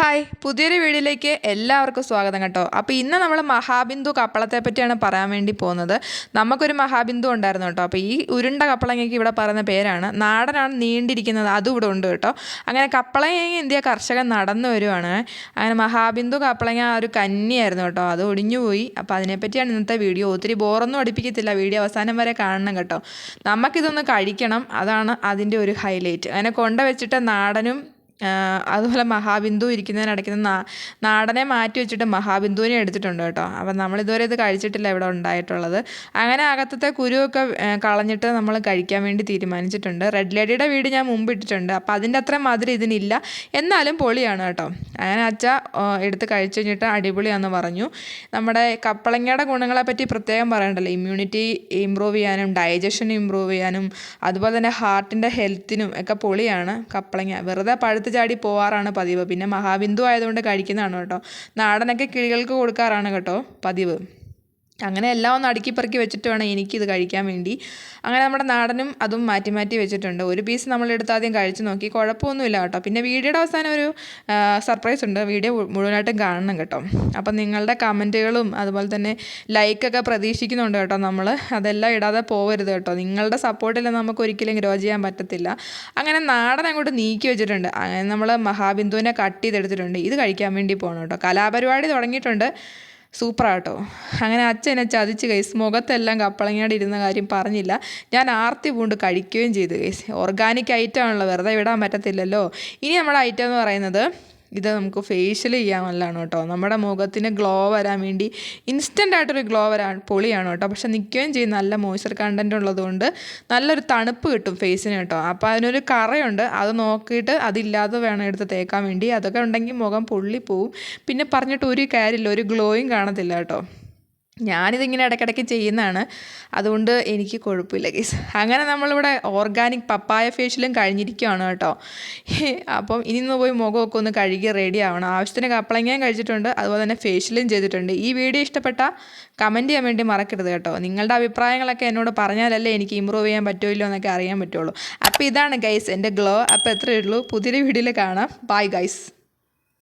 Hi, പുതിയൊരു വീഡിയോയിലേക്ക് എല്ലാവർക്കും സ്വാഗതം കേട്ടോ. അപ്പോൾ ഇന്ന് നമ്മൾ മഹാബിന്ദു കപ്പളത്തെ പറ്റിയാണ് പറയാൻ വേണ്ടി പോകുന്നത്. നമുക്കൊരു മഹാബിന്ദു ഉണ്ടായിരുന്നു കേട്ടോ. അപ്പോൾ ഈ ഉരുണ്ട കപ്പളങ്ങയ്ക്ക് ഇവിടെ പറയുന്ന പേരാണ്. നാടനാണ് നീണ്ടിരിക്കുന്നത്, അതും ഇവിടെ ഉണ്ട് കേട്ടോ. അങ്ങനെ കപ്പളങ്ങ ഇന്ത്യ കർഷകൻ നടന്നു വരുവാണ്. അങ്ങനെ മഹാബിന്ദു കപ്പളങ്ങ ഒരു കന്നിയായിരുന്നു കേട്ടോ, അത് ഒടിഞ്ഞുപോയി. അപ്പോൾ അതിനെപ്പറ്റിയാണ് ഇന്നത്തെ വീഡിയോ. ഒത്തിരി ബോറൊന്നും അടുപ്പിക്കത്തില്ല, വീഡിയോ അവസാനം വരെ കാണണം കേട്ടോ. നമുക്കിതൊന്ന് കഴിക്കണം, അതാണ് അതിൻ്റെ ഒരു ഹൈലൈറ്റ്. അങ്ങനെ കൊണ്ടുവച്ചിട്ട് നാടനും അതുപോലെ മഹാബിന്ദു ഇരിക്കുന്നതിനിടയ്ക്ക് നാടനെ മാറ്റി വെച്ചിട്ട് മഹാബിന്ദുവിനെ എടുത്തിട്ടുണ്ട് കേട്ടോ. അപ്പം നമ്മളിതുവരെ ഇത് കഴിച്ചിട്ടില്ല ഇവിടെ ഉണ്ടായിട്ടുള്ളത്. അങ്ങനെ അകത്തത്തെ കുരുവൊക്കെ കളഞ്ഞിട്ട് നമ്മൾ കഴിക്കാൻ വേണ്ടി തീരുമാനിച്ചിട്ടുണ്ട്. റെഡ് ലേഡിയുടെ വീട് ഞാൻ മുമ്പ് ഇട്ടിട്ടുണ്ട്, അപ്പോൾ അതിൻ്റെ അത്രയും മധുരം ഇതിനില്ല, എന്നാലും പൊളിയാണ് കേട്ടോ. അങ്ങനെ അച്ഛ എടുത്ത് കഴിച്ചു കഴിഞ്ഞിട്ട് അടിപൊളിയാണെന്ന് പറഞ്ഞു. നമ്മുടെ കപ്പളങ്ങയുടെ ഗുണങ്ങളെ പറ്റി പ്രത്യേകം പറയണ്ടല്ലോ. ഇമ്മ്യൂണിറ്റി ഇമ്പ്രൂവ് ചെയ്യാനും ഡൈജഷൻ ഇമ്പ്രൂവ് ചെയ്യാനും അതുപോലെ തന്നെ ഹാർട്ടിൻ്റെ ഹെൽത്തിനും ഒക്കെ പൊളിയാണ് കപ്പളങ്ങ. വെറുതെ പഴുത്ത് ചാടി പോവാറാണ് പതിവ്. പിന്നെ മഹാബിന്ദു ആയതുകൊണ്ട് കഴിക്കുന്നതാണ് കേട്ടോ. നാടനൊക്കെ കിളികൾക്ക് കൊടുക്കാറാണ് കേട്ടോ പതിവ്. അങ്ങനെ എല്ലാം ഒന്ന് അടുക്കി പെറുക്കി വെച്ചിട്ട് വേണം എനിക്കിത് കഴിക്കാൻ വേണ്ടി. അങ്ങനെ നമ്മുടെ നാടനും അതും മാറ്റി മാറ്റി വെച്ചിട്ടുണ്ട്. ഒരു പീസ് നമ്മളെടുത്ത് ആദ്യം കഴിച്ച് നോക്കി, കുഴപ്പമൊന്നുമില്ല കേട്ടോ. പിന്നെ വീഡിയോയുടെ അവസാനം ഒരു സർപ്രൈസ് ഉണ്ട്, വീഡിയോ മുഴുവനായിട്ടും കാണണം കേട്ടോ. അപ്പം നിങ്ങളുടെ കമൻറ്റുകളും അതുപോലെ തന്നെ ലൈക്കൊക്കെ പ്രതീക്ഷിക്കുന്നുണ്ട് കേട്ടോ. നമ്മൾ അതെല്ലാം ഇടാതെ പോകരുത് കേട്ടോ. നിങ്ങളുടെ സപ്പോർട്ടിൽ നമുക്ക് ഒരിക്കലും ഗ്രോ ചെയ്യാൻ പറ്റത്തില്ല. അങ്ങനെ നാടൻ അങ്ങോട്ട് നീക്കി വെച്ചിട്ടുണ്ട്. അങ്ങനെ നമ്മൾ മഹാബിന്ദുവിനെ കട്ട് ചെയ്തെടുത്തിട്ടുണ്ട്. ഇത് കഴിക്കാൻ വേണ്ടി പോകണം കേട്ടോ. കലാപരിപാടി തുടങ്ങിയിട്ടുണ്ട്, സൂപ്പറാട്ടോ. അങ്ങനെ അച്ഛനെ ചതിച്ച് ഗൈസ്, മുഖത്തെല്ലാം കപ്പളങ്ങയുടെ ഇരുന്ന കാര്യം പറഞ്ഞില്ല. ഞാൻ ആർത്തി പൂണ്ട് കഴിക്കുകയും ചെയ്തു ഗൈസ്. ഓർഗാനിക് ഐറ്റം ആണല്ലോ, വെറുതെ വിടാൻ പറ്റത്തില്ലല്ലോ. ഇനി നമ്മുടെ ഐറ്റം എന്ന് പറയുന്നത് ഇത് നമുക്ക് ഫേഷ്യൽ ചെയ്യാമെന്നാണ് കേട്ടോ. നമ്മുടെ മുഖത്തിന് ഗ്ലോ വരാൻ വേണ്ടി ഇൻസ്റ്റൻ്റ് ആയിട്ടൊരു ഗ്ലോ വരാൻ പൊളിയാണ് കേട്ടോ. പക്ഷെ നിൽക്കുകയും ചെയ്യും, നല്ല മോയ്സ്ചർ കണ്ടൻറ്റ് ഉള്ളതുകൊണ്ട് നല്ലൊരു തണുപ്പ് കിട്ടും ഫേസിന് കേട്ടോ. അപ്പോൾ അതിനൊരു കറയുണ്ട്, അത് നോക്കിയിട്ട് അതില്ലാതെ വേണം എടുത്ത് തേക്കാൻ വേണ്ടി. അതൊക്കെ ഉണ്ടെങ്കിൽ മുഖം പൊള്ളിപ്പോവും, പിന്നെ പറഞ്ഞിട്ട് ഒരു കാര്യമില്ല, ഒരു ഗ്ലോയും കാണത്തില്ല കേട്ടോ. ഞാനിതിങ്ങനെ ഇടയ്ക്കിടയ്ക്ക് ചെയ്യുന്നതാണ്, അതുകൊണ്ട് എനിക്ക് കുഴപ്പമില്ല ഗൈസ്. അങ്ങനെ നമ്മളിവിടെ ഓർഗാനിക് പപ്പായ ഫേഷ്യലും കഴിഞ്ഞിരിക്കുകയാണ് കേട്ടോ. അപ്പം ഇനി ഒന്ന് പോയി മുഖമൊക്കെ ഒന്ന് കഴുകി റെഡി ആവണം. ആവശ്യത്തിന് കപ്പളങ്ങയും കഴിച്ചിട്ടുണ്ട്, അതുപോലെ തന്നെ ഫേഷ്യലും ചെയ്തിട്ടുണ്ട്. ഈ വീഡിയോ ഇഷ്ടപ്പെട്ടാൽ കമൻറ്റ് ചെയ്യാൻ വേണ്ടി മറക്കരുത് കേട്ടോ. നിങ്ങളുടെ അഭിപ്രായങ്ങളൊക്കെ എന്നോട് പറഞ്ഞാലല്ലേ എനിക്ക് ഇമ്പ്രൂവ് ചെയ്യാൻ പറ്റുമല്ലോ എന്നൊക്കെ അറിയാൻ പറ്റുള്ളൂ. അപ്പോൾ ഇതാണ് ഗൈസ് എൻ്റെ ഗ്ലോ. അപ്പോൾ എത്രയേ ഉള്ളൂ, പുതിയൊരു വീഡിയോയിൽ കാണാം. Bye guys.